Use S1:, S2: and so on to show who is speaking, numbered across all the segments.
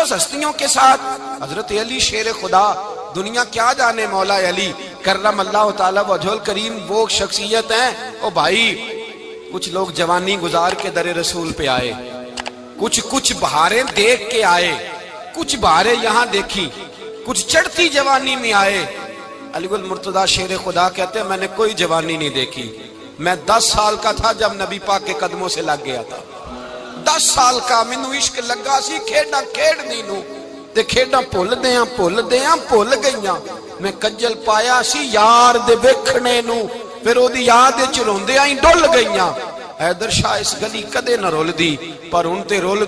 S1: مقدس ہستیوں کے ساتھ حضرت علی شیر خدا، دنیا کیا جانے مولا علی کرم اللہ تعالی وجہ الکریم وہ شخصیت ہیں۔ او بھائی کچھ لوگ جوانی گزار کے در رسول پہ آئے، کچھ بہاریں دیکھ کے آئے، کچھ بہاریں یہاں دیکھی، کچھ چڑھتی جوانی میں آئے۔ علی گل مرتضیٰ شیر خدا کہتے ہیں میں نے کوئی جوانی نہیں دیکھی، میں 10 سال کا تھا جب نبی پاک کے قدموں سے لگ گیا تھا، 10 سال کا مینوں عشق لگا سی، کھیڈاں کھیڈنی نو تے کھیڈاں بھول گئیاں، میں کجل پایا سی یار دے ویکھنے نو، پھر او دی یاد وچ روندیاں ہی ڈل گئیاں۔ حیدر شاہ اس گلی کدے نہ رول دی، پر ان تے رول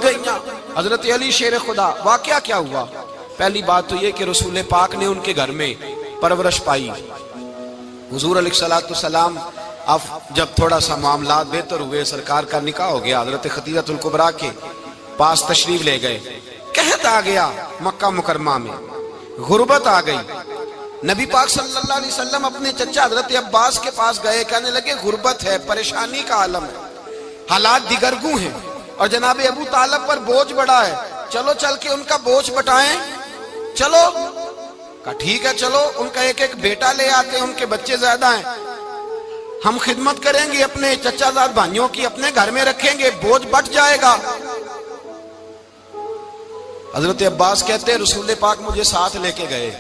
S1: گئیاں۔ حضرت علی شیر خدا، واقعہ کیا ہوا؟ پہلی بات تو یہ کہ رسول پاک نے ان کے گھر میں پرورش پائی۔ حضور علیہ السلام اب جب تھوڑا سا معاملات بہتر ہوئے، سرکار کا نکاح ہو گیا، حضرت خدیجہ الکبریٰ کے پاس تشریف لے گئے۔ قحط آ گیا مکہ مکرمہ میں، غربت آ گئی۔ نبی پاک صلی اللہ علیہ وسلم اپنے چچا حضرت عباس کے پاس گئے، کہنے لگے غربت ہے، پریشانی کا عالم ہے، حالات دیگرگوں ہیں، اور جناب ابو طالب پر بوجھ بڑا ہے، چلو چل کے ان کا بوجھ بٹائیں۔ چلو کہا ٹھیک ہے، چلو ان کا ایک بیٹا لے آتے ہیں، ان کے بچے زیادہ ہیں، ہم خدمت کریں گے اپنے چچا زاد بھائیوں کی، اپنے گھر میں رکھیں گے، بوجھ بٹ جائے گا۔ حضرت عباس کہتے ہیں رسول پاک مجھے ساتھ لے کے گئے،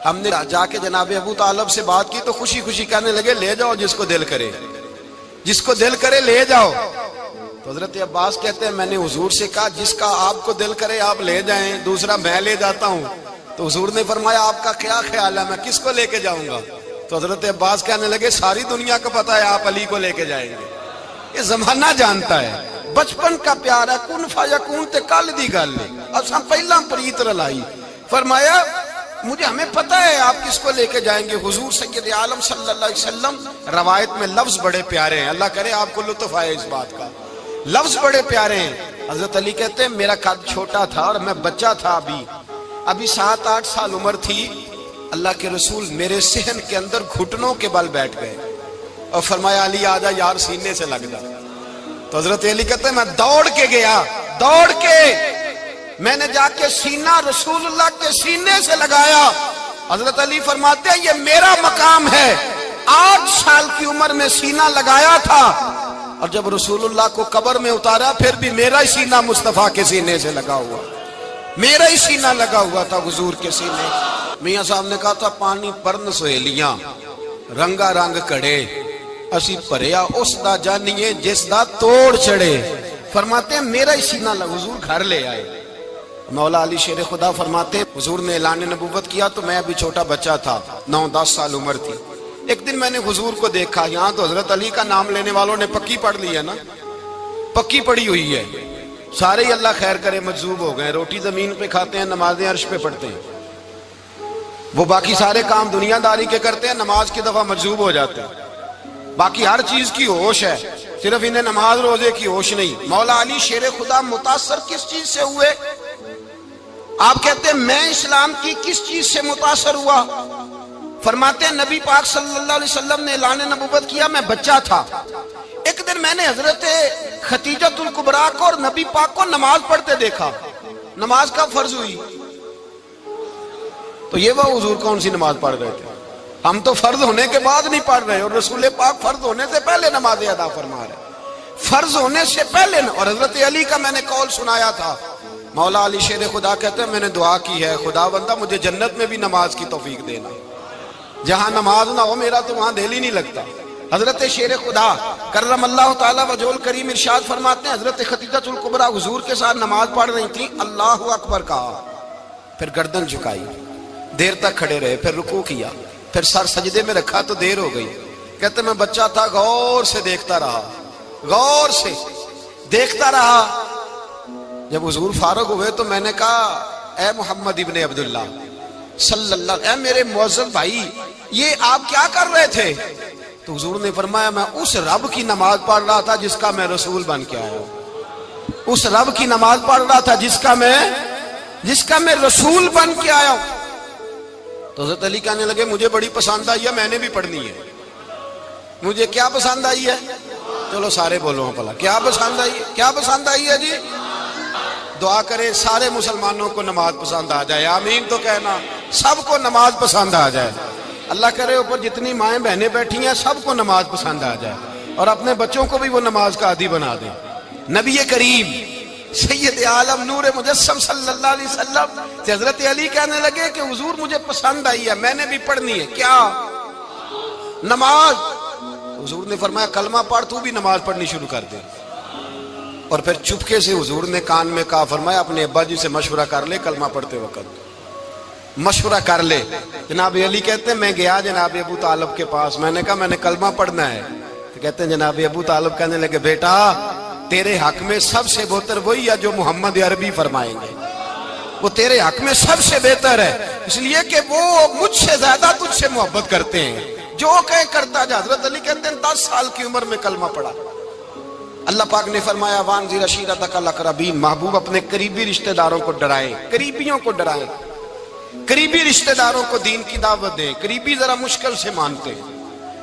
S1: ہم نے جا کے جناب ابو طالب سے بات کی تو خوشی خوشی کہنے لگے لے جاؤ جس کو دل کرے لے جاؤ۔ تو حضرت عباس کہتے ہیں میں نے حضور سے کہا جس کا آپ کو دل کرے آپ لے جائیں، دوسرا میں لے جاتا ہوں۔ تو حضور نے فرمایا آپ کا کیا خیال ہے، میں کس کو لے کے جاؤں گا؟ تو حضرت عباس کہنے لگے ساری دنیا کو پتا ہے آپ علی کو لے کے جائیں گے، یہ زمانہ جانتا ہے، بچپن کا پیار ہے، کن فیکون تے کل دی گل ہے، اساں پہلا پریت رلائی۔ فرمایا مجھے ہمیں پتہ ہے آپ کس کو لے کے جائیں گے، حضور سید عالم صلی اللہ علیہ وسلم۔ روایت میں لفظ بڑے پیارے ہیں، اللہ کرے آپ کو لطف آئے اس بات کا، لفظ بڑے پیارے ہیں۔ حضرت علی کہتے ہیں میرا قد چھوٹا تھا اور میں بچہ تھا، ابھی 7-8 سال عمر تھی، اللہ کے رسول میرے صحن کے اندر گھٹنوں کے بل بیٹھ گئے اور فرمایا علی آجا یار سینے سے لگ جا۔ تو حضرت علی کہتے ہیں میں دوڑ کے گیا، میں نے جا کے سینہ رسول اللہ کے سینے سے لگایا۔ حضرت علی فرماتے ہیں یہ میرا مقام ہے، 8 سال کی عمر میں سینہ لگایا تھا، اور جب رسول اللہ کو قبر میں اتارا پھر بھی میرا ہی سینہ مصطفیٰ کے سینے سے لگا ہوا، میرا ہی سینہ لگا ہوا تھا حضور کے سینے۔ میاں صاحب نے کہا تھا پانی پرن سہیلیاں رنگا رنگ کڑے، اسی پریا اس دا جانیے جس دا توڑ چڑے۔ فرماتے ہیں میرا ہی سینہ لگا، حضور گھر لے آئے۔ مولا علی شیر خدا فرماتے ہیں حضور نے اعلان نبوت کیا تو میں ابھی چھوٹا بچہ تھا، 9-10 سال عمر تھی۔ ایک دن میں نے حضور کو دیکھا، یہاں تو حضرت علی کا نام لینے والوں نے پکی پڑھ لی ہے نا، پکی پڑھی ہوئی ہے، سارے ہی اللہ خیر کرے مجذوب ہو گئے، روٹی زمین پہ کھاتے ہیں، نمازیں عرش پہ پڑھتے ہیں، وہ باقی سارے کام دنیا داری کے کرتے ہیں، نماز کی دفعہ مجذوب ہو جاتے ہیں، باقی ہر چیز کی ہوش ہے، صرف انہیں نماز روزے کی ہوش نہیں۔ مولا علی شیر خدا متاثر کس چیز سے ہوئے؟ آپ کہتے ہیں میں اسلام کی کس چیز سے متاثر ہوا؟ فرماتے ہیں نبی پاک صلی اللہ علیہ وسلم نے اعلان نبوت کیا، میں بچہ تھا، ایک دن میں نے حضرت خدیجہ الکبریٰ کو اور نبی پاک کو نماز پڑھتے دیکھا۔ نماز کا فرض ہوئی تو یہ وہ حضور کون سی نماز پڑھ رہے تھے؟ ہم تو فرض ہونے کے بعد نہیں پڑھ رہے، اور رسول پاک فرض ہونے سے پہلے نماز ادا فرما رہے، فرض ہونے سے پہلے۔ اور حضرت علی کا میں نے قول سنایا تھا، مولا علی شیر خدا کہتے ہیں میں نے دعا کی ہے خدا بندہ مجھے جنت میں بھی نماز کی توفیق دینا، جہاں نماز نہ ہو میرا تو وہاں دل ہی نہیں لگتا۔ حضرت شیر خدا کرم اللہ تعالیٰ وجہ الکریم ارشاد فرماتے ہیں حضرت خدیجہ الکبریٰ حضور کے ساتھ نماز پڑھ رہی تھی، اللہ اکبر کہا، پھر گردن جھکائی، دیر تک کھڑے رہے، پھر رکوع کیا، پھر سر سجدے میں رکھا تو دیر ہو گئی۔ کہتے میں بچہ تھا، غور سے دیکھتا رہا، غور سے دیکھتا رہا۔ جب حضور فارغ ہوئے تو میں نے کہا اے محمد ابن عبداللہ صلی اللہ، اے میرے معزز بھائی یہ آپ کیا کر رہے تھے؟ تو حضور نے فرمایا میں اس رب کی نماز پڑھ رہا تھا جس کا میں رسول بن کے آیا ہوں، اس رب کی نماز پڑھ رہا تھا جس کا میں رسول بن کے آیا ہوں۔ تو حضرت علی کہنے لگے مجھے بڑی پسند آئی ہے، میں نے بھی پڑھنی ہے۔ مجھے کیا پسند آئی ہے؟ چلو سارے بولو پلا، کیا پسند آئی ہے؟ کیا پسند آئی ہے جی؟ دعا کرے سارے مسلمانوں کو نماز پسند آ جائے، آمین تو کہنا، سب کو نماز پسند آ جائے۔ اللہ کرے اوپر جتنی مائیں بہنیں بیٹھی ہیں سب کو نماز پسند آ جائے، اور اپنے بچوں کو بھی وہ نماز کا عادی بنا دیں۔ نبی کریم سید عالم نور مجسم صلی اللہ علیہ وسلم سے حضرت علی کہنے لگے کہ حضور مجھے پسند آئی ہے، میں نے بھی پڑھنی ہے، کیا؟ نماز۔ حضور نے فرمایا کلمہ پڑھ، تو بھی نماز پڑھنی شروع کر دے۔ اور پھر چپکے سے حضور نے کان میں کہا، فرمایا اپنے ابا جی سے مشورہ کر لے کلمہ پڑھتے وقت، مشورہ کر لے۔ جناب علی کہتے ہیں میں گیا جناب ابو طالب کے پاس، میں نے کہا میں نے کلمہ پڑھنا ہے، تو کہتے ہیں جناب ابو طالب کہنے لگے بیٹا تیرے حق میں سب سے بہتر وہی ہے جو محمد عربی فرمائیں گے، وہ تیرے حق میں سب سے بہتر ہے، اس لیے کہ وہ مجھ سے زیادہ تجھ سے محبت کرتے ہیں، جو کہیں کرتا جا۔ حضرت علی کہتے ہیں 10 سال کی عمر میں کلمہ پڑھا۔ اللہ پاک نے فرمایا وانذر عشیرتک الاقربین، محبوب اپنے قریبی رشتہ داروں کو ڈرائیں، قریبیوں کو ڈرائیں، قریبی رشتہ داروں کو دین کی دعوت دیں۔ قریبی ذرا مشکل سے مانتے ہیں،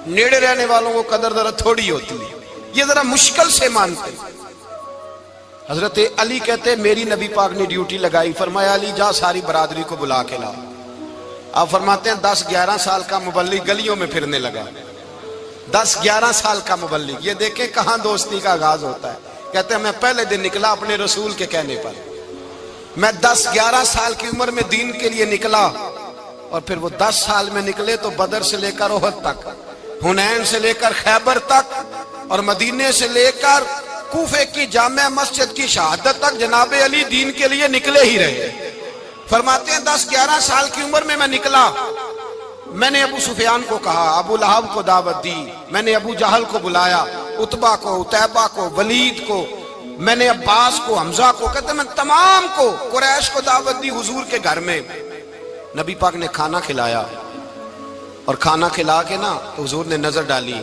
S1: نیڑے رہنے والوں کو قدر ذرا تھوڑی ہوتی ہے، یہ ذرا مشکل سے مانتے ہیں۔ حضرت علی کہتے میری نبی پاک نے ڈیوٹی لگائی، فرمایا علی جا ساری برادری کو بلا کے لا۔ آپ فرماتے ہیں 10-11 سال کا مبلغ گلیوں میں پھرنے لگا، 10-11 سال کا مبلغ، یہ دیکھیں کہاں دوستی کا آغاز ہوتا ہے۔ کہتے ہیں میں پہلے دن نکلا اپنے رسول کے کہنے پر، میں 10-11 سال کی عمر میں دین کے لیے نکلا، اور پھر وہ 10 سال میں نکلے تو بدر سے لے کر احد تک، حنین سے لے کر خیبر تک، اور مدینے سے لے کر کوفے کی جامع مسجد کی شہادت تک جناب علی دین کے لیے نکلے ہی رہے۔ فرماتے ہیں 10-11 سال کی عمر میں نکلا، میں نے ابو سفیان کو کہا، ابو لہب کو دعوت دی، میں نے ابو جہل کو بلایا، عتبہ کو، عتیبہ کو، ولید کو، میں نے عباس کو، حمزہ کو، کہتے میں تمام کو، قریش کو دعوت دی حضور کے گھر میں۔ نبی پاک نے کھانا کھلایا، اور کھانا کھلا کے نا تو حضور نے نظر ڈالی،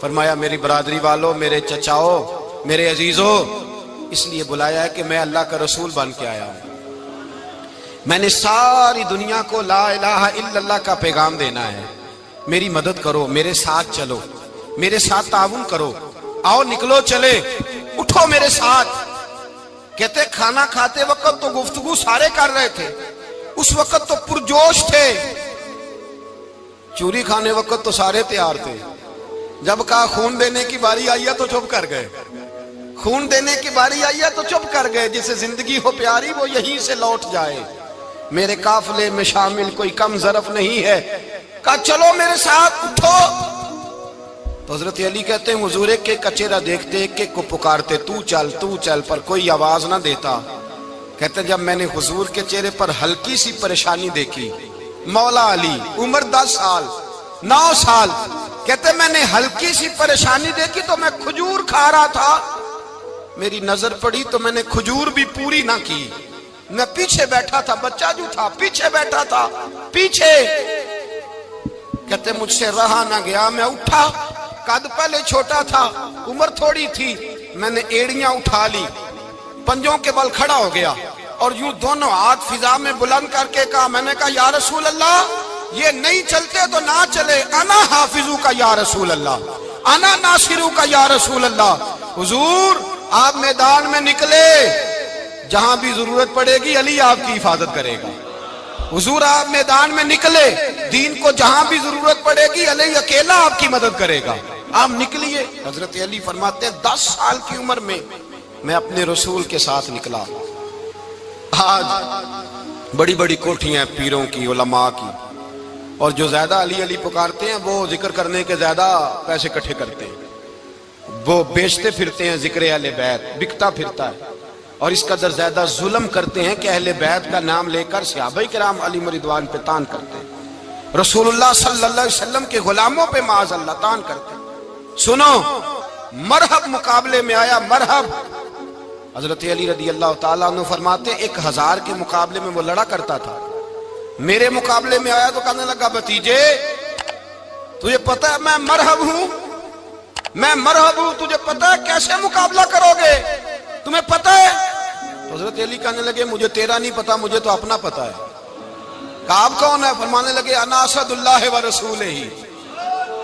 S1: فرمایا میری برادری والوں، میرے چچاؤ، میرے عزیزو، اس لیے بلایا ہے کہ میں اللہ کا رسول بن کے آیا ہوں، میں نے ساری دنیا کو لا الہ الا اللہ کا پیغام دینا ہے، میری مدد کرو، میرے ساتھ چلو، میرے ساتھ تعاون کرو، آؤ نکلو چلے، اٹھو میرے ساتھ۔ کہتے کھانا کھاتے وقت تو گفتگو سارے کر رہے تھے، اس وقت تو پرجوش تھے، چوری کھانے وقت تو سارے تیار تھے، جب کہا خون دینے کی باری آئی ہے تو چپ کر گئے، خون دینے کی باری آئی ہے تو چپ کر گئے، جسے زندگی ہو پیاری وہ یہیں سے لوٹ جائے، میرے قافلے میں شامل کوئی کم ظرف نہیں ہے، کہا چلو میرے ساتھ اٹھو۔ تو حضرت علی کہتے ہیں حضور ایک ایک کا چہرہ دیکھتے، ایک ایک کو پکارتے، تو چل، پر کوئی آواز نہ دیتا۔ کہتے ہیں جب میں نے حضور کے چہرے پر ہلکی سی پریشانی دیکھی، مولا علی عمر 10 سال 9 سال، کہتے میں نے ہلکی سی پریشانی دیکھی تو میں کھجور کھا رہا تھا، میری نظر پڑی تو میں نے کھجور بھی پوری نہ کی، میں پیچھے بیٹھا تھا، بچہ جو تھا پیچھے بیٹھا تھا، پیچھے۔ کہتے مجھ سے رہا نہ گیا، میں اٹھا، قد پہلے چھوٹا تھا، عمر تھوڑی تھی، میں نے ایڑیاں اٹھا لی، پنجوں کے بل کھڑا ہو گیا، اور یوں دونوں ہاتھ فضا میں بلند کر کے کہا، میں نے کہا یا رسول اللہ یہ نہیں چلتے تو نہ چلے، انا حافظو کا یا رسول اللہ، انا ناصرو کا یا رسول اللہ۔ حضور آپ میدان میں نکلے، جہاں بھی ضرورت پڑے گی علی آپ کی حفاظت کرے گا، حضور آپ میدان میں نکلے، دین کو جہاں بھی ضرورت پڑے گی علی اکیلا آپ کی مدد کرے گا، آپ نکلیے۔ حضرت علی فرماتے ہیں 10 سال کی عمر میں میں اپنے رسول کے ساتھ نکلا۔ آج بڑی بڑی کوٹھیاں پیروں کی، علماء کی، اور جو زیادہ علی علی پکارتے ہیں وہ ذکر کرنے کے زیادہ پیسے اکٹھے کرتے ہیں، وہ بیچتے پھرتے ہیں ذکر اہل بیت، بکتا پھرتا ہے، اور اس قدر زیادہ ظلم کرتے ہیں کہ اہل بیت کا نام لے کر صحابہ کرام علی رضوان پہ تان کرتے ہیں، رسول اللہ صلی اللہ علیہ وسلم کے غلاموں پہ معاذ اللہ تان کرتے ہیں۔ سنو، مرحب مقابلے میں آیا، مرحب۔ حضرت علی رضی اللہ تعالیٰ عنہ فرماتے 1000 کے مقابلے میں وہ لڑا کرتا تھا، میرے مقابلے میں آیا تو کہنے لگا بھتیجے تجھے پتہ ہے میں مرحب ہوں، میں مرحب ہوں، تجھے پتہ ہے کیسے مقابلہ کرو گے، تمہیں پتہ ہے؟ تو حضرت علی کہنے لگے مجھے تیرا نہیں پتا، مجھے تو اپنا پتا ہے۔ کہا آپ کون ہے؟ فرمانے لگے انا اسد اللہ و رسولہ،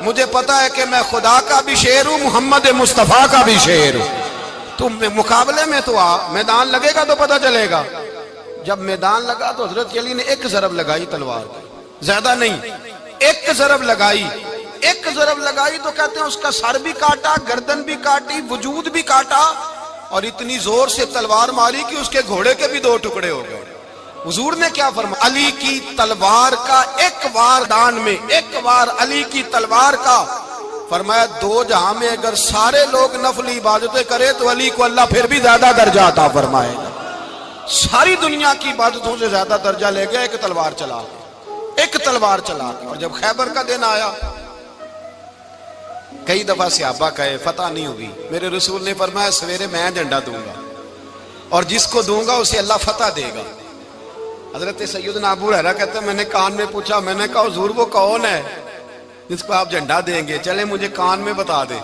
S1: مجھے پتا ہے کہ میں خدا کا بھی شیر ہوں، محمد مصطفیٰ کا بھی شیر ہوں۔ تم مقابلے میں تو آ، میدان لگے گا تو پتہ چلے گا۔ جب میدان لگا تو حضرت علی نے ایک ضرب لگائی تلوار کی، زیادہ نہیں، ایک ضرب لگائی۔ ایک ضرب لگائی تو کہتے ہیں اس کا سر بھی کاٹا، گردن بھی کاٹی، وجود بھی کاٹا، اور اتنی زور سے تلوار ماری کہ اس کے گھوڑے کے بھی 2 ٹکڑے ہو گئے۔ حضور نے کیا فرمایا؟ علی کی تلوار کا ایک وار دان میں، ایک وار علی کی تلوار کا، فرمایا 2 جہاں میں اگر سارے لوگ نفل عبادتیں کرے تو علی کو اللہ پھر بھی زیادہ درجہ عطا فرمائے گا۔ ساری دنیا کی عبادتوں سے زیادہ درجہ لے گیا ایک تلوار چلا کے، ایک تلوار چلا کے۔ اور جب خیبر کا دن آیا، کئی دفعہ صحابہ کہے فتح نہیں ہوئی، میرے رسول نے فرمایا سویرے میں جھنڈا دوں گا اور جس کو دوں گا اسے اللہ فتح دے گا۔ حضرت سیدنا ابو ہریرہ کہتے ہیں میں نے کان میں پوچھا، میں نے کہا حضور وہ کون ہے جس کو آپ جھنڈا دیں گے؟ چلے مجھے کان میں بتا دے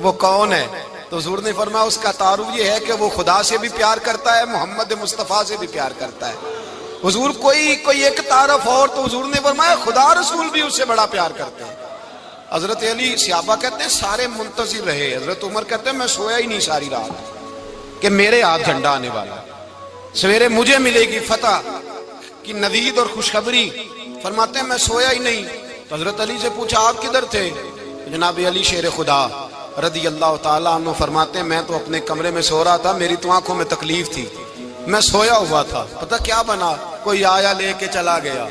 S1: وہ کون ہے۔ تو حضور نے فرمایا اس کا تعارف یہ ہے کہ وہ خدا سے بھی پیار کرتا ہے، محمد مصطفیٰ سے بھی پیار کرتا ہے۔ حضور کوئی ایک تعارف اور، تو حضور نے فرمایا خدا رسول بھی اس سے بڑا پیار کرتے ہیں۔ حضرت علی، صحابہ کہتے ہیں سارے منتظر رہے۔ حضرت عمر کہتے ہیں میں سویا ہی نہیں ساری رات کہ میرے ہاتھ جھنڈا آنے والا، سویرے مجھے ملے گی فتح کی نوید اور خوشخبری۔ فرماتے ہیں میں سویا ہی نہیں۔ تو حضرت علی سے پوچھا آپ کدھر تھے؟ جناب علی شیر خدا رضی اللہ تعالیٰ عنہ فرماتے ہیں میں تو اپنے کمرے میں سو رہا تھا، میری تو آنکھوں میں تکلیف تھی، میں سویا ہوا تھا، پتہ کیا بنا، کوئی آیا لے کے چلا گیا،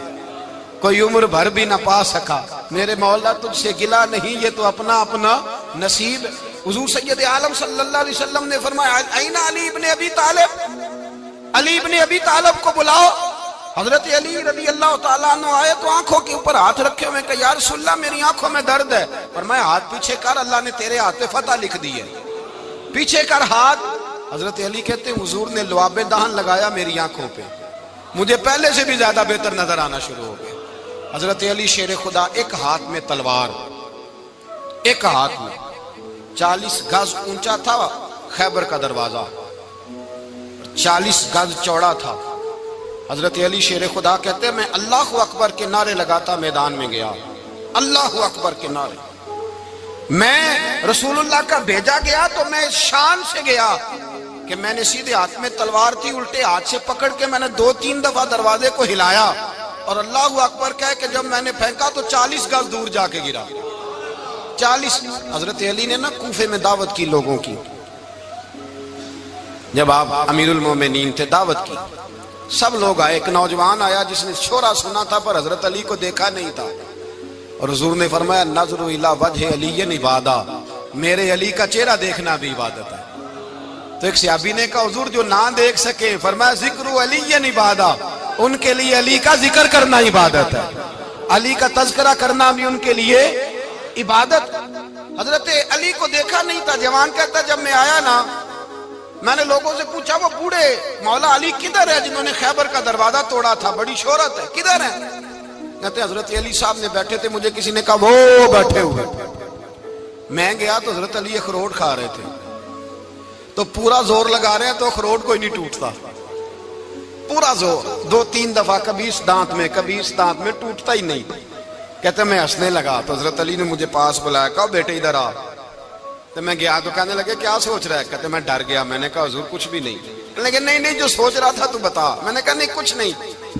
S1: کوئی عمر بھر بھی نہ پا سکا۔ میرے مولا تجھ سے گلا نہیں، یہ تو اپنا اپنا نصیب۔ حضور سید عالم صلی اللہ علیہ وسلم نے فرمایا این علی ابن ابی طالب، علی ابن ابی طالب کو بلاؤ۔ حضرت علی رضی اللہ تعالیٰ عنہ آئے تو آنکھوں کے اوپر ہاتھ رکھے ہوئے کہ یا رسول اللہ میری آنکھوں میں درد ہے۔ فرمایا ہاتھ پیچھے کر، اللہ نے تیرے ہاتھ پہ فتح لکھ دی ہے، پیچھے کر ہاتھ۔ حضرت علی کہتے ہیں حضور نے لعاب دہن لگایا میری آنکھوں پہ، مجھے پہلے سے بھی زیادہ بہتر نظر آنا شروع ہو گیا۔ حضرت علی شیر خدا، ایک ہاتھ میں تلوار، ایک ہاتھ میں 40 گز اونچا تھا خیبر کا دروازہ، 40 گز چوڑا تھا۔ حضرت علی شیر خدا کہتے ہیں میں اللہ اکبر کے نعرے لگاتا میدان میں گیا، اللہ اکبر کے نعرے۔ میں رسول اللہ کا بھیجا گیا تو میں شان سے گیا کہ میں نے سیدھے ہاتھ میں تلوار تھی، الٹے ہاتھ سے پکڑ کے میں نے 2-3 دفعہ دروازے کو ہلایا اور اللہ اکبر کہہ کہ جب میں نے پھینکا تو 40 گز دور جا کے گرا، 40۔ حضرت علی نے نا کوفے میں دعوت کی لوگوں کی، جب آپ امیر المومنین تھے، دعوت کی، سب لوگ آئے۔ ایک نوجوان آیا جس نے شورا سنا تھا پر حضرت علی کو دیکھا نہیں تھا، اور حضور نے فرمایا نظر الی وجہ علی عبادہ، میرے علی کا چہرہ دیکھنا بھی عبادت ہے۔ تو ایک صحابی نے کہا حضور جو نہ دیکھ سکے، فرمایا ذکر علی عبادہ، ان کے لیے علی کا ذکر کرنا عبادت ہے، علی کا تذکرہ کرنا بھی ان کے لیے عبادت۔ حضرت علی کو دیکھا نہیں تھا۔ جوان کہتا جب میں آیا نا، میں نے لوگوں سے پوچھا وہ بوڑھے مولا علی کدھر ہے جنہوں نے خیبر کا دروازہ توڑا تھا، بڑی شہرت ہے، کدھر ہے؟ کہتے ہیں حضرت علی صاحب نے بیٹھے تھے، مجھے کسی نے کہا وہ بیٹھے ہوئے۔ میں گیا تو حضرت علی اخروٹ کھا رہے تھے، تو پورا زور لگا رہے ہیں تو اخروٹ کوئی نہیں ٹوٹتا، پورا زور 2-3 دفعہ، کبھی اس دانت میں کبھی اس دانت میں، ٹوٹتا ہی نہیں۔ کہتے میں ہنسنے لگا تو حضرت علی نے مجھے پاس بلایا، کہا بیٹے ادھر آ۔ تو میں گیا تو کہنے لگے کیا سوچ رہا ہے؟ کہتے میں ڈر گیا۔ میں نے کہا حضور کچھ بھی نہیں۔ لیکن نہیں جو سوچ رہا تھا تو بتا۔ میں نے کہا نہیں کچھ نہیں۔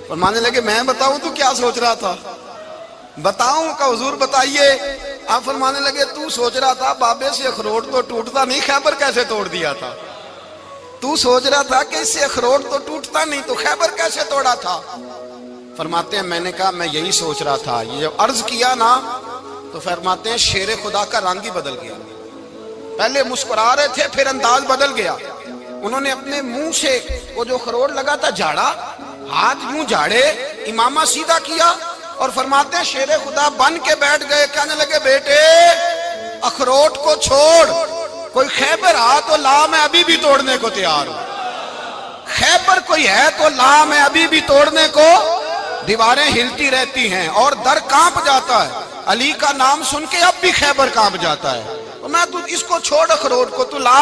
S1: فرمانے لگے میں بتاؤں تو کیا سوچ رہا تھا؟ بتاؤں؟ کہ حضور بتائیے۔ آپ فرمانے لگے تو سوچ رہا تھا بابے سے اخروٹ تو ٹوٹتا نہیں، خیبر کیسے توڑ دیا تھا؟ تو سوچ رہا تھا کہ اس سے اخروٹ تو ٹوٹتا نہیں تو خیبر کیسے توڑا تھا؟ فرماتے ہیں میں نے کہا میں یہی سوچ رہا تھا۔ یہ جب عرض کیا نا تو فرماتے ہیں شیر خدا کا رنگ ہی بدل گیا، پہلے مسکرا رہے تھے پھر انداز بدل گیا۔ انہوں نے اپنے منہ سے وہ جو خروٹ لگا تھا جھاڑا، ہاتھ یوں جھاڑے، امامہ سیدھا کیا اور فرماتے ہیں شیر خدا بن کے بیٹھ گئے۔ کہنے لگے بیٹے اخروٹ کو چھوڑ، کوئی خیبر آ تو لا، میں ابھی بھی توڑنے کو تیار ہوں۔ خیبر کوئی ہے تو لا، میں ابھی بھی توڑنے کو۔ دیواریں ہلتی رہتی ہیں اور در کانپ جاتا ہے، علی کا نام سن کے اب بھی خیبر کانپ جاتا ہے۔ میں تو اس کو چھوڑ اخروٹ کو تو لا۔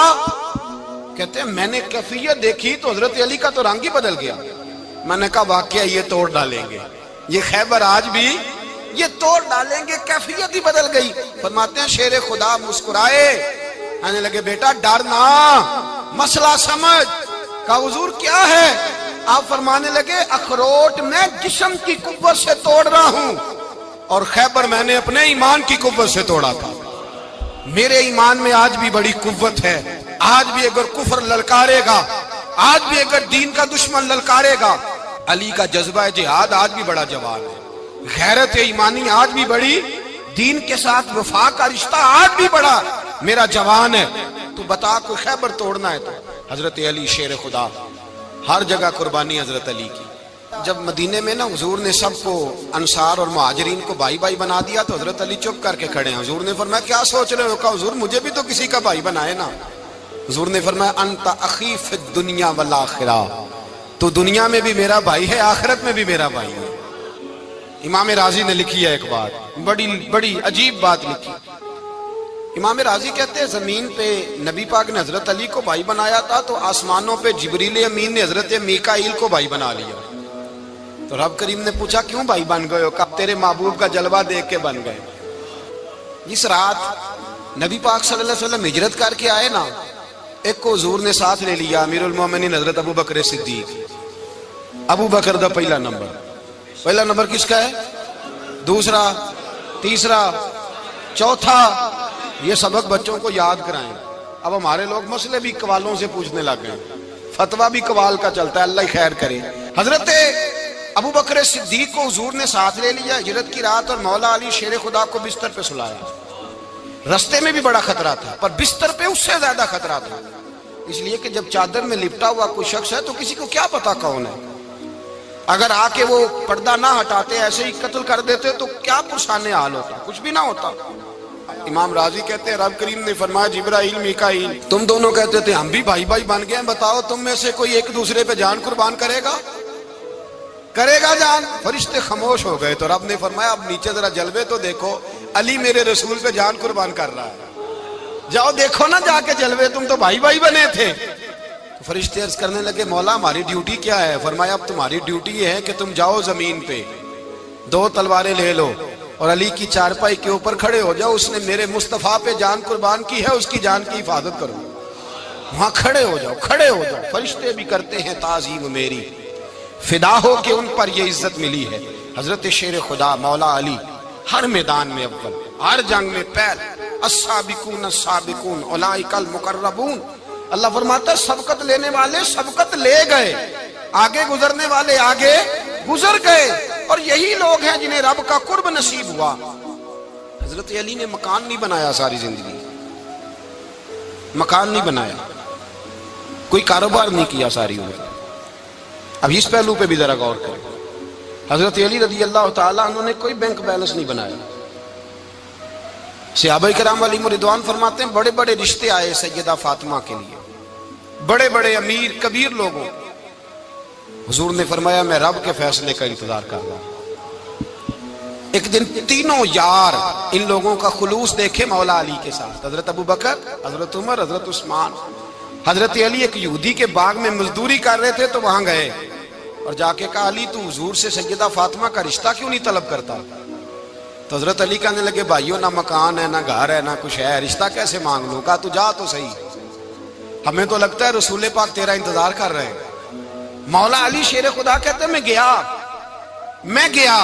S1: کہتے ہیں میں نے کیفیت دیکھی تو حضرت علی کا تو رنگ ہی بدل گیا۔ میں نے کہا واقعہ یہ توڑ ڈالیں گے، یہ خیبر آج بھی یہ توڑ ڈالیں گے، کیفیت ہی بدل گئی۔ فرماتے ہیں شیر خدا مسکرائے، کہنے لگے بیٹا ڈر نہ، مسئلہ سمجھ۔ کہا حضور کیا ہے؟ آپ فرمانے لگے اخروٹ میں جسم کی قوت سے توڑ رہا ہوں اور خیبر میں نے اپنے ایمان کی قوت سے توڑا تھا۔ میرے ایمان میں آج بھی بڑی قوت ہے، آج بھی اگر کفر للکارے گا، آج بھی اگر دین کا دشمن للکارے گا، علی کا جذبہ جہاد آج بھی بڑا جوان ہے، غیرت ایمانی آج بھی بڑی، دین کے ساتھ وفا کا رشتہ آج بھی بڑا میرا جوان ہے۔ تو بتا کوئی خیبر توڑنا ہے تو حضرت علی شیر خدا، ہر جگہ قربانی حضرت علی کی۔ جب مدینے میں نا حضور نے سب کو انصار اور مہاجرین کو بھائی بھائی بنا دیا تو حضرت علی چپ کر کے کھڑے ہیں۔ حضور نے فرمایا کیا سوچ رہے ہو؟ کہا حضور مجھے بھی تو کسی کا بھائی بنائے نا۔ حضور نے فرمایا انت اخی فی الدنیا والآخرہ، تو دنیا میں بھی میرا بھائی ہے، آخرت میں بھی میرا بھائی ہے۔ امام راضی نے لکھی ہے ایک بات، بڑی عجیب بات لکھی۔ امام راضی کہتے ہیں زمین پہ نبی پاک نے حضرت علی کو بھائی بنایا تھا تو آسمانوں پہ جبریل امین نے حضرت میکائیل کو بھائی بنا لیا۔ تو رب کریم نے پوچھا کیوں بھائی بن گئے ہو؟ کہا تیرے محبوب کا جلوہ دیکھ کے بن گئے۔ جس رات نبی پاک صلی اللہ علیہ وسلم ہجرت کر کے آئے نا، ایک کو حضور نے ساتھ لے لیا، امیر المومنین حضرت ابو بکر صدیق۔ ابو بکر دا پہلا نمبر کس کا ہے؟ دوسرا، تیسرا، چوتھا، یہ سبق بچوں کو یاد کرائیں۔ اب ہمارے لوگ مسئلے بھی قوالوں سے پوچھنے لگ گئے، فتویٰ بھی قوال کا چلتا ہے، اللہ خیر کرے۔ حضرت ابو بکر صدیق کو حضور نے ساتھ لے لیا ہجرت کی رات، اور مولا علی شیر خدا کو بستر پہ سلایا۔ رستے میں بھی بڑا خطرہ تھا پر بستر پہ اس سے زیادہ خطرہ تھا، اس لیے کہ جب چادر میں لپٹا ہوا کوئی شخص ہے تو کسی کو کیا پتا کون ہے، اگر آ کے وہ پردہ نہ ہٹاتے ایسے ہی قتل کر دیتے تو کیا پرسان حال ہوتا، کچھ بھی نہ ہوتا۔ امام راضی کہتے ہیں رب کریم نے فرمایا جبرائیل میکائیل تم دونوں کہتے تھے ہم بھی بھائی بھائی بن گئے ہیں، بتاؤ تم میں سے کوئی ایک دوسرے پہ جان قربان کرے گا جان؟ فرشتے خاموش ہو گئے تو رب نے فرمایا اب نیچے ذرا جلوے تو دیکھو، علی میرے رسول پہ جان قربان کر رہا ہے، جاؤ دیکھو نا جا کے جلوے، تم تو بھائی بھائی بنے تھے۔ تو فرشتے عرض کرنے لگے مولا ہماری ڈیوٹی کیا ہے؟ فرمایا اب تمہاری ڈیوٹی یہ ہے کہ تم جاؤ زمین پہ، 2 تلواریں لے لو اور علی کی چارپائی کے اوپر کھڑے ہو جاؤ، اس نے میرے مصطفیٰ پہ جان قربان کی ہے، اس کی جان کی حفاظت کرو۔ وہاں کھڑے ہو جاؤ۔ فرشتے بھی کرتے ہیں تعظیم میری، فدا ہو کہ ان پر یہ عزت ملی ہے۔ حضرت شیر خدا مولا علی ہر میدان میں اول، ہر جنگ میں پہل، السابقون السابقون اولئک المقربون۔ اللہ فرماتا ہے سبقت لینے والے سبقت لے گئے، آگے گزرنے والے آگے گزر گئے، اور یہی لوگ ہیں جنہیں رب کا قرب نصیب ہوا۔ حضرت علی نے مکان نہیں بنایا، ساری زندگی مکان نہیں بنایا، کوئی کاروبار نہیں کیا ساری عمر۔ اب اس پہلو پہ بھی ذرا غور کریں، حضرت علی رضی اللہ تعالیٰ انہوں نے کوئی بینک بیلنس نہیں بنایا۔ صحابہ کرام علیہم رضوان فرماتے ہیں بڑے بڑے رشتے آئے سیدہ فاطمہ کے لیے، بڑے بڑے امیر کبیر لوگوں، حضور نے فرمایا میں رب کے فیصلے کا انتظار کر رہا ہوں۔ ایک دن تینوں یار ان لوگوں کا خلوص دیکھے مولا علی کے ساتھ، حضرت ابو بکر، حضرت عمر، حضرت عثمان۔ حضرت علی ایک یہودی کے باغ میں مزدوری کر رہے تھے تو وہاں گئے اور جا کے کہا علی تو حضور سے سیدہ فاطمہ کا رشتہ کیوں نہیں طلب کرتا؟ تو حضرت علی کہنے لگے بھائیو نہ مکان ہے، نہ گھر ہے، نہ کچھ ہے، رشتہ کیسے مانگ لوں؟ کہا تو جا تو صحیح، ہمیں تو لگتا ہے رسول پاک تیرا انتظار کر رہے ہیں۔ مولا علی شیر خدا کہتے ہیں میں گیا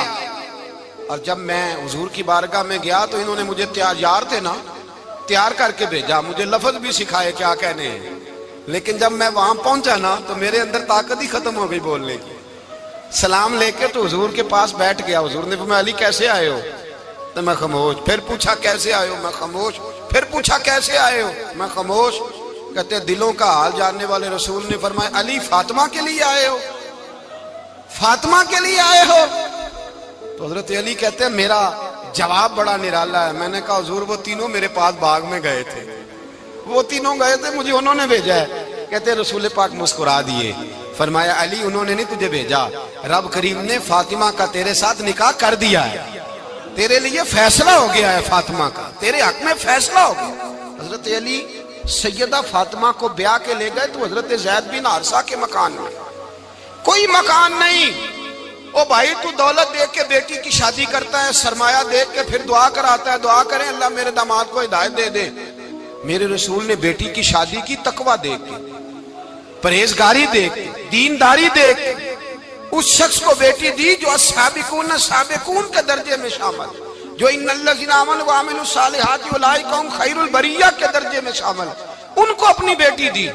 S1: اور جب میں حضور کی بارگاہ میں گیا تو انہوں نے مجھے یار تھے نا، تیار کر کے بھیجا، مجھے لفظ بھی سکھائے کیا کہنے ہیں، لیکن جب میں وہاں پہنچا نا تو میرے اندر طاقت ہی ختم ہو گئی بولنے کی۔ سلام لے کے تو حضور کے پاس بیٹھ گیا، حضور نے فرمایا علی کیسے آئے ہو؟ تو میں خاموش، پھر پوچھا کیسے آئے ہو؟ میں خاموش، پھر پوچھا کیسے آئے ہو؟ میں خاموش۔ کہتے ہیں دلوں کا حال جاننے والے رسول نے فرمایا علی فاطمہ کے لیے آئے ہو؟ فاطمہ کے لیے آئے ہو؟ تو حضرت علی کہتے ہیں میرا جواب بڑا نرالا ہے۔ میں نے کہا حضور وہ تینوں میرے پاس باغ میں گئے تھے، وہ تینوں گئے تھے، مجھے انہوں نے بھیجا ہے۔ کہتے ہیں رسول پاک مسکرا دیے، فرمایا علی انہوں نے نہیں تجھے بھیجا، رب کریم نے فاطمہ کا تیرے ساتھ نکاح کر دیا ہے، تیرے لیے فیصلہ ہو گیا ہے، فاطمہ کا تیرے حق میں فیصلہ ہو گیا۔ حضرت علی سیدہ فاطمہ کو بیاہ کے لے گئے تو حضرت زید بن حارثہ کے مکان میں، کوئی مکان نہیں۔ او بھائی تو دولت دیکھ کے بیٹی کی شادی کرتا ہے، سرمایہ دیکھ کے پھر دعا کراتا ہے، دعا کریں اللہ میرے داماد کو ہدایت دے دے۔ میرے رسول نے بیٹی کی شادی کی تقوی دیکھ کے، پرہیزگاری دیکھ، دینداری دیکھ، اس شخص کو بیٹی دی جو السابقون سابقون کے درجے میں شامل، جو ان الذین آمنوا وعملوا الصالحات اولئک هم خیر البریہ کے درجے میں شامل، ان کو اپنی بیٹی دی۔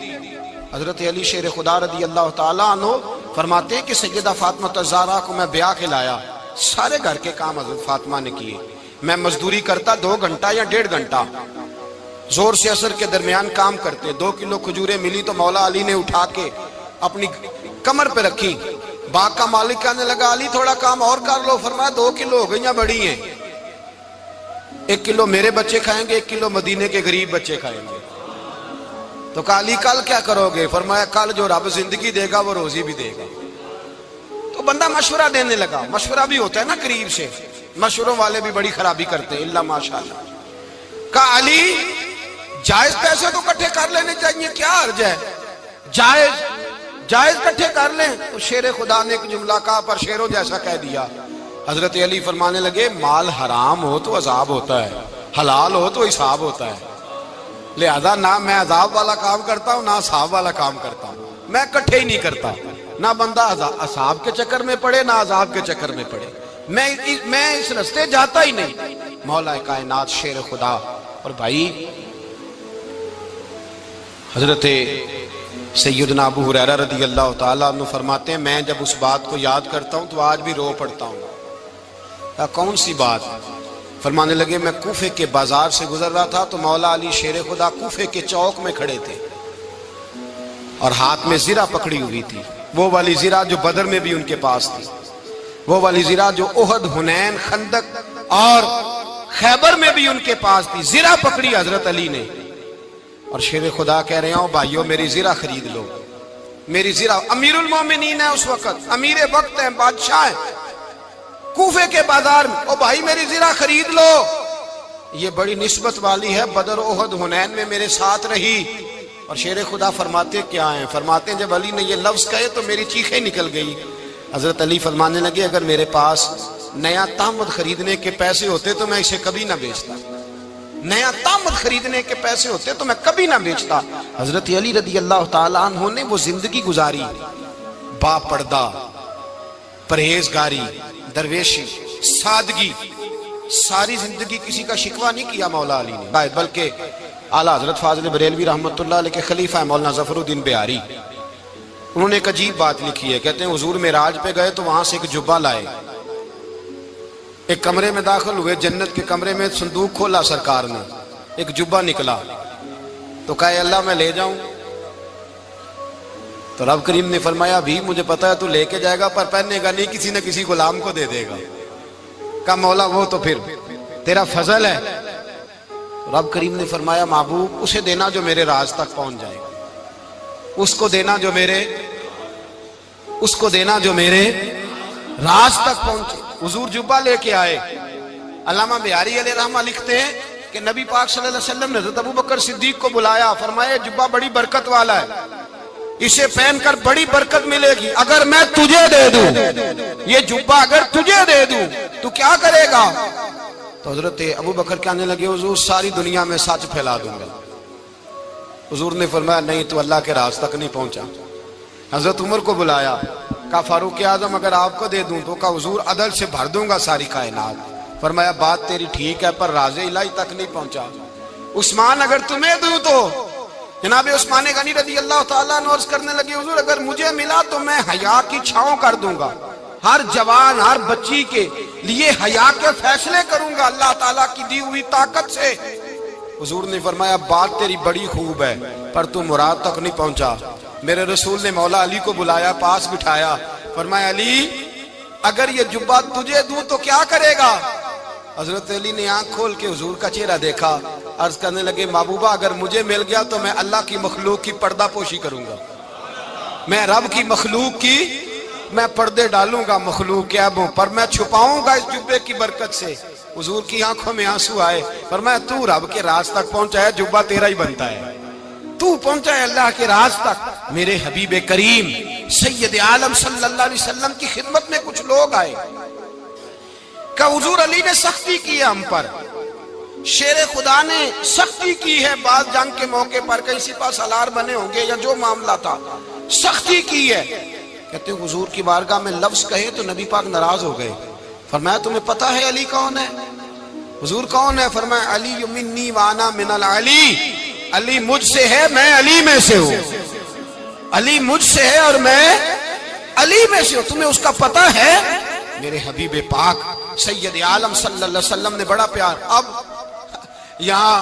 S1: حضرت علی شیر خدا رضی اللہ تعالیٰ عنہ فرماتے ہیں کہ سیدہ فاطمہ الزہرا کو میں بیاہ کے لایا، سارے گھر کے کام حضرت فاطمہ نے کیے، میں مزدوری کرتا 2 گھنٹہ یا 1.5 گھنٹہ، زور سے عصر کے درمیان کام کرتے، 2 کلو کھجوریں ملی تو مولا علی نے اٹھا کے اپنی کمر پہ رکھی، باغ کا مالک کہنے لگا علی تھوڑا کام اور کر لو، فرمایا 2 کلو ہو گئیں بڑی ہیں، 1 کلو میرے بچے کھائیں گے، 1 کلو مدینے کے غریب بچے کھائیں گے۔ تو کہا علی کل کیا کرو گے؟ فرمایا کل جو رب زندگی دے گا وہ روزی بھی دے گا۔ تو بندہ مشورہ دینے لگا، مشورہ بھی ہوتا ہے نا قریب سے، مشوروں والے بھی بڑی خرابی کرتے ہیں، اللہ ماشاءاللہ۔ کہا علی جائز پیسے تو کٹھے کر لینے چاہیے، کیا حرج ہے، جائز کٹھے کر لیں۔ تو شیر خدا نے ایک جملہ کہا پر شیروں جیسا کہہ دیا۔ حضرت علی فرمانے لگے مال حرام ہو تو عذاب ہوتا ہے، حلال ہو تو حساب ہوتا ہے، لہذا نہ میں عذاب والا کام کرتا ہوں نہ حساب والا کام کرتا ہوں، میں کٹھے ہی نہیں کرتا، نہ بندہ عذاب کے چکر میں پڑے نہ عذاب کے چکر میں پڑے، میں اس رستے جاتا ہی نہیں۔ مولا کائنات شیر خدا۔ اور بھائی حضرت سیدنا ابو ہریرہ رضی اللہ تعالیٰ عنہ فرماتے ہیں میں جب اس بات کو یاد کرتا ہوں تو آج بھی رو پڑتا ہوں۔ کون سی بات؟ فرمانے لگے میں کوفے کے بازار سے گزر رہا تھا تو مولا علی شیر خدا کوفے کے چوک میں کھڑے تھے اور ہاتھ میں زرہ پکڑی ہوئی تھی، وہ والی زرہ جو بدر میں بھی ان کے پاس تھی، وہ والی زرہ جو احد، حنین، خندق اور خیبر میں بھی ان کے پاس تھی، زرہ پکڑی حضرت علی نے اور شیر خدا کہہ رہے ہوں بھائیو میری زرہ خرید لو، میری زرہ۔ امیر المومنین ہے اس وقت، امیر وقت ہیں، بادشاہ ہیں، کوفے کے بازار میں، او بھائی میری زرہ خرید لو، یہ بڑی نسبت والی ہے، بدر، احد، حنین میں میرے ساتھ رہی۔ اور شیر خدا فرماتے کیا ہیں؟ فرماتے ہیں جب علی نے یہ لفظ کہے تو میری چیخیں نکل گئی۔ حضرت علی فرمانے لگے اگر میرے پاس نیا تامد خریدنے کے پیسے ہوتے تو میں اسے کبھی نہ بیچتا، نیا تامد خریدنے کے پیسے ہوتے تو میں کبھی نہ بیچتا۔ حضرت علی رضی اللہ تعالیٰ عنہ نے وہ زندگی گزاری، با پردہ، پرہیزگاری، درویشی، سادگی، ساری زندگی کسی کا شکوہ نہیں کیا مولا علی نے، بلکہ اعلیٰ حضرت فاضل بریلوی رحمۃ اللہ علیہ کے خلیفہ مولانا ظفر الدین بہاری، انہوں نے ایک عجیب بات لکھی ہے، کہتے ہیں حضور معراج پہ گئے تو وہاں سے ایک جبہ لائے، ایک کمرے میں داخل ہوئے، جنت کے کمرے میں صندوق کھولا سرکار نے، ایک جبہ نکلا تو کہا اللہ میں لے جاؤں؟ تو رب کریم نے فرمایا بھی مجھے پتا ہے تو لے کے جائے گا پر پہننے گا نہیں، کسی نہ کسی غلام کو دے دے گا۔ کہا مولا وہ تو پھر تیرا فضل ہے۔ رب کریم نے فرمایا محبوب اسے دینا جو میرے راز تک پہنچ جائے گا، اس کو دینا جو میرے راز تک پہنچے۔ حضور جبہ لے کے آئے۔ علامہ بہاری علیہ رحمہ لکھتے ہیں کہ نبی پاک صلی اللہ علیہ وسلم نے حضرت ابوبکر صدیق کو بلایا، فرمایا جبہ بڑی برکت والا ہے، اسے پہن کر بڑی برکت ملے گی، اگر میں تجھے دے دوں، یہ جبہ اگر تجھے دے دوں تو کیا کرے گا؟ تو حضرت ابوبکر کہنے لگے حضور ساری دنیا میں سچ پھیلا دوں گا۔ حضور نے فرمایا نہیں تو اللہ کے راز تک نہیں پہنچا۔ حضرت عمر کو بلایا، کہا فاروق اعظم اگر آپ کو دے دوں تو کہا حضور عدل سے بھر دوں گا ساری کائنات۔ فرمایا بات تیری ٹھیک ہے پر راز الہی تک نہیں پہنچا۔ عثمان اگر تمہیں دوں تو جناب عثمان غنی رضی اللہ تعالیٰ عنہ عرض کرنے لگے حضور اگر مجھے ملا تو میں حیا کی چھاؤں کر دوں گا، ہر جوان ہر بچی کے لیے حیا کے فیصلے کروں گا اللہ تعالیٰ کی دی ہوئی طاقت سے۔ حضور نے فرمایا بات تیری بڑی خوب ہے پر تو مراد تک نہیں پہنچا۔ میرے رسول نے مولا علی کو بلایا، پاس بٹھایا، فرمایا علی اگر یہ جبہ تجھے دوں تو کیا کرے گا؟ حضرت علی نے آنکھ کھول کے حضور کا چہرہ دیکھا، عرض کرنے لگے محبوبہ اگر مجھے مل گیا تو میں اللہ کی مخلوق کی پردہ پوشی کروں گا، میں رب کی مخلوق کی میں پردے ڈالوں گا مخلوق کے عیبوں پر، میں چھپاؤں گا اس جبے کی برکت سے۔ حضور کی آنکھوں میں آنسو آئے، فرمایا تو رب کے راز تک پہنچا ہے، جبہ تیرا ہی بنتا ہے، تو پہنچا ہے اللہ کے راز تک۔ میرے حبیب کریم سید عالم صلی اللہ علیہ وسلم کی خدمت میں کچھ لوگ آئے کہ حضور علی نے سختی کی ہے ہم پر، شیر خدا نے سختی کی ہے، بعض جنگ کے موقع پر کہیں سپہ سالار بنے ہوں گے یا جو معاملہ تھا، سختی کی ہے. کہتے ہیں حضور کی بارگاہ میں لفظ کہے تو نبی پاک ناراض ہو گئے. فرمایا تمہیں پتہ ہے علی کون ہے؟ حضور کون ہے؟ فرمایا علی منی وانا من العلی، علی مجھ سے ہے میں علی میں سے ہوں. علی مجھ سے ہے اور میں علی میں سے ہوں. تمہیں اس کا پتہ ہے؟ میرے حبیب پاک سید عالم صلی اللہ علیہ وسلم نے بڑا پیار. اب یہاں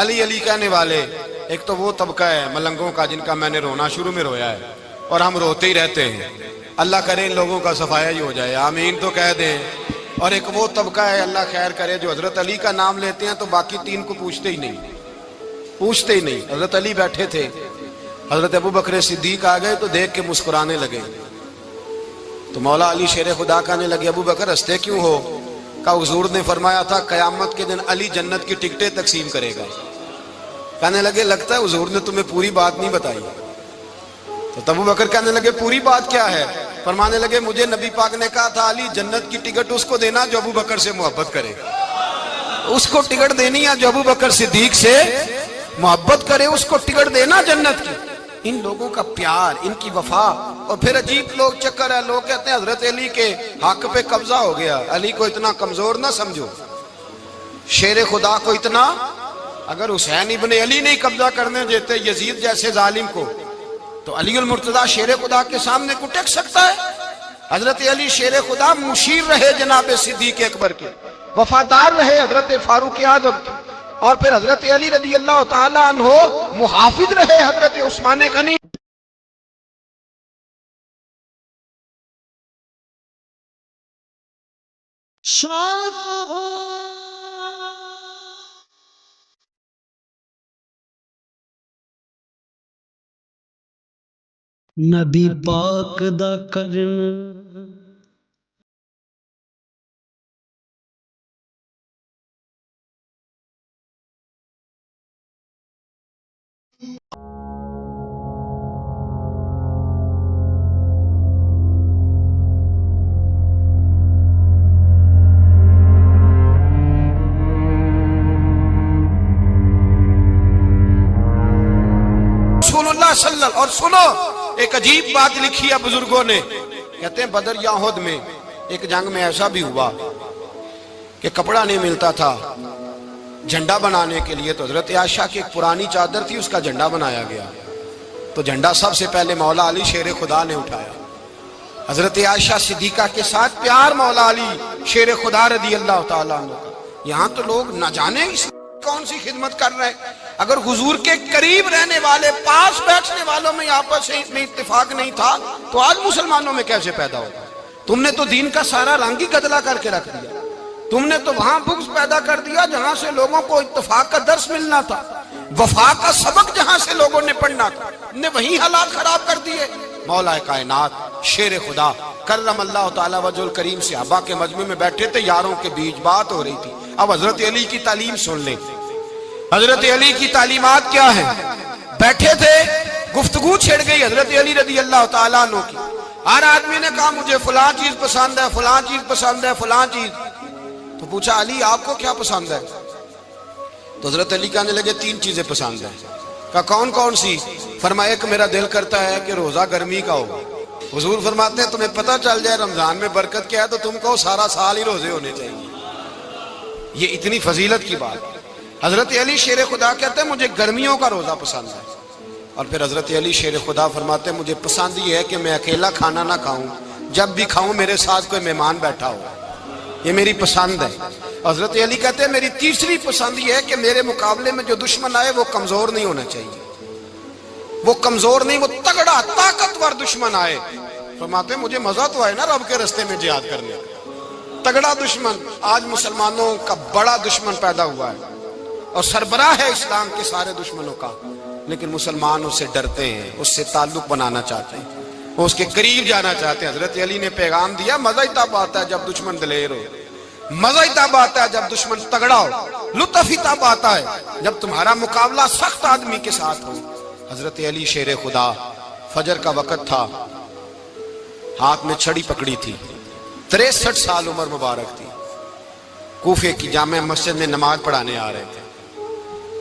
S1: علی علی کہنے والے ایک تو وہ طبقہ ہے ملنگوں کا جن کا میں نے رونا شروع میں رویا ہے اور ہم روتے ہی رہتے ہیں. اللہ کرے ان لوگوں کا صفایا ہی ہو جائے، آمین تو کہہ دیں. اور ایک وہ طبقہ ہے اللہ خیر کرے جو حضرت علی کا نام لیتے ہیں تو باقی تین کو پوچھتے ہی نہیں. حضرت علی بیٹھے تھے، حضرت ابو بکر صدیق آ گئے تو دیکھ کے مسکرانے لگے. تو مولا علی شیر خدا کہنے لگے ابو بکر ہنستے کیوں ہو؟ کہا حضور نے فرمایا تھا قیامت کے دن علی جنت کی ٹکٹیں تقسیم کرے گا. کہنے لگے لگتا ہے حضور نے تمہیں پوری بات نہیں بتائی. تو ابو بکر کہنے لگے پوری بات کیا ہے؟ فرمانے لگے مجھے نبی پاک نے کہا تھا علی جنت کی ٹکٹ اس کو دینا جو ابو بکر سے محبت کرے. اس کو ٹکٹ دینی ہے جو ابو بکر صدیق سے محبت کرے، اس کو ٹکٹ دینا جنت کی. ان لوگوں کا پیار، ان کی وفا. اور پھر عجیب لوگ چکر ہے، لوگ کہتے ہیں حضرت علی کے حق پہ قبضہ ہو گیا. علی کو اتنا کمزور نہ سمجھو، شیر خدا کو اتنا. اگر حسین ابن علی نہیں قبضہ کرنے دیتے یزید جیسے ظالم کو تو علی المرتضیٰ شیر خدا کے سامنے کو ٹک سکتا ہے؟ حضرت علی شیر خدا مشیر رہے جناب صدیق اکبر کے، وفادار رہے حضرت فاروق اعظم کے، اور پھر حضرت علی رضی اللہ تعالیٰ عنہ محافظ رہے حضرت عثمان غنی.
S2: نبی پاک دا کرم
S1: رسول اللہ صلی اللہ. اور سنو ایک عجیب بات لکھی ہے بزرگوں نے، کہتے ہیں بدر یا احد میں ایک جنگ میں ایسا بھی ہوا کہ کپڑا نہیں ملتا تھا جھنڈا بنانے کے لیے. تو حضرت عائشہ کی ایک پرانی چادر تھی، اس کا جھنڈا بنایا گیا. تو جھنڈا سب سے پہلے مولا علی شیر خدا نے اٹھایا. حضرت عائشہ صدیقہ کے ساتھ پیار مولا علی شیر خدا رضی اللہ تعالیٰ عنہ کا. یہاں تو لوگ نہ جانے اس کون سی خدمت کر رہے ہیں. اگر حضور کے قریب رہنے والے پاس بیٹھنے والوں میں آپس میں اتفاق نہیں تھا تو آج مسلمانوں میں کیسے پیدا ہوگا؟ تم نے تو دین کا سارا رنگ ہی گدلا کر کے رکھ دیا. تم نے تو وہاں بغض پیدا کر دیا جہاں سے لوگوں کو اتفاق کا درس ملنا تھا، وفا کا سبق جہاں سے لوگوں نے پڑھنا تھا، نے وہی حالات خراب کر دیے. مولا کائنات شیر خدا کرم اللہ تعالی وجہ الکریم صحابہ کے مجمع میں بیٹھے تھے، یاروں کے بیچ بات ہو رہی تھی. اب حضرت علی کی تعلیم سن لیں. حضرت علی کی تعلیمات کیا ہیں؟ بیٹھے تھے، گفتگو چھڑ گئی حضرت علی رضی اللہ تعالیٰ عنہ کی. ہر آدمی نے کہا مجھے فلاں چیز پسند ہے، فلاں چیز پسند ہے، فلاں چیز. تو پوچھا علی آپ کو کیا پسند ہے؟ تو حضرت علی کہنے لگے 3 چیزیں پسند ہیں. کہا کون کون سی؟ فرمایا ایک میرا دل کرتا ہے کہ روزہ گرمی کا ہو. حضور فرماتے ہیں تمہیں پتہ چل جائے رمضان میں برکت کیا ہے تو تم کو سارا سال ہی روزے ہونے چاہیے. یہ اتنی فضیلت کی بات. حضرت علی شیر خدا کہتے ہیں مجھے گرمیوں کا روزہ پسند ہے. اور پھر حضرت علی شیر خدا فرماتے ہیں مجھے پسند یہ ہے کہ میں اکیلا کھانا نہ کھاؤں، جب بھی کھاؤں میرے ساتھ کوئی مہمان بیٹھا ہو. یہ میری پسند ہے. حضرت علی کہتے ہیں میری تیسری پسند یہ ہے کہ میرے مقابلے میں جو دشمن آئے وہ کمزور نہیں ہونا چاہیے. وہ کمزور نہیں، وہ تگڑا طاقتور دشمن آئے. فرماتے ہیں مجھے مزہ تو آئے نا رب کے رستے میں جہاد کرنے. تگڑا دشمن. آج مسلمانوں کا بڑا دشمن پیدا ہوا ہے اور سربراہ ہے اسلام کے سارے دشمنوں کا، لیکن مسلمان اس سے ڈرتے ہیں، اس سے تعلق بنانا چاہتے ہیں، وہ اس کے قریب جانا چاہتے ہیں. حضرت علی نے پیغام دیا مزہ ہی تب آتا ہے جب دشمن دلیر ہو، مزہ ہی تب آتا ہے جب دشمن تگڑا ہو، لطف ہی تب آتا ہے جب تمہارا مقابلہ سخت آدمی کے ساتھ ہو. حضرت علی شیر خدا فجر کا وقت تھا، ہاتھ میں چھڑی پکڑی تھی، 63 سال عمر مبارک تھی. کوفے کی جامع مسجد میں نماز پڑھانے آ رہے تھے.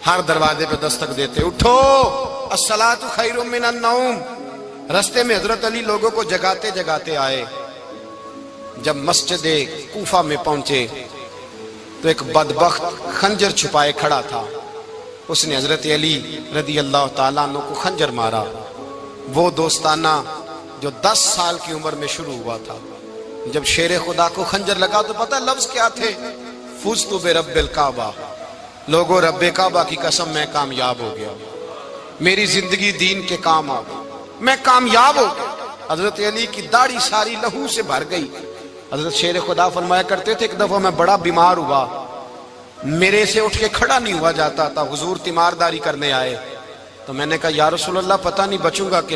S1: ہر دروازے پہ دستک دیتے اٹھو الصلاۃ خیر من النوم. رستے میں حضرت علی لوگوں کو جگاتے جگاتے آئے. جب مسجد کوفہ میں پہنچے تو ایک بدبخت خنجر چھپائے کھڑا تھا. اس نے حضرت علی رضی اللہ تعالیٰ عنہ کو خنجر مارا. وہ دوستانہ جو 10 سال کی عمر میں شروع ہوا تھا. جب شیر خدا کو خنجر لگا تو پتہ لفظ کیا تھے؟ فزت برب الکعبہ. لوگوں رب کعبہ کی قسم میں کامیاب ہو گیا, میری زندگی دین کے کام آ گئی, میں کامیاب ہو گیا. حضرت علی کی داڑھی ساری لہو سے بھر گئی. حضرت شیر خدا فرمایا کرتے تھے ایک دفعہ میں بڑا بیمار ہوا, میرے سے اٹھ کے کھڑا نہیں ہوا جاتا تھا. حضور تیمارداری کرنے آئے تو میں نے کہا یا رسول اللہ پتہ نہیں بچوں گا کہ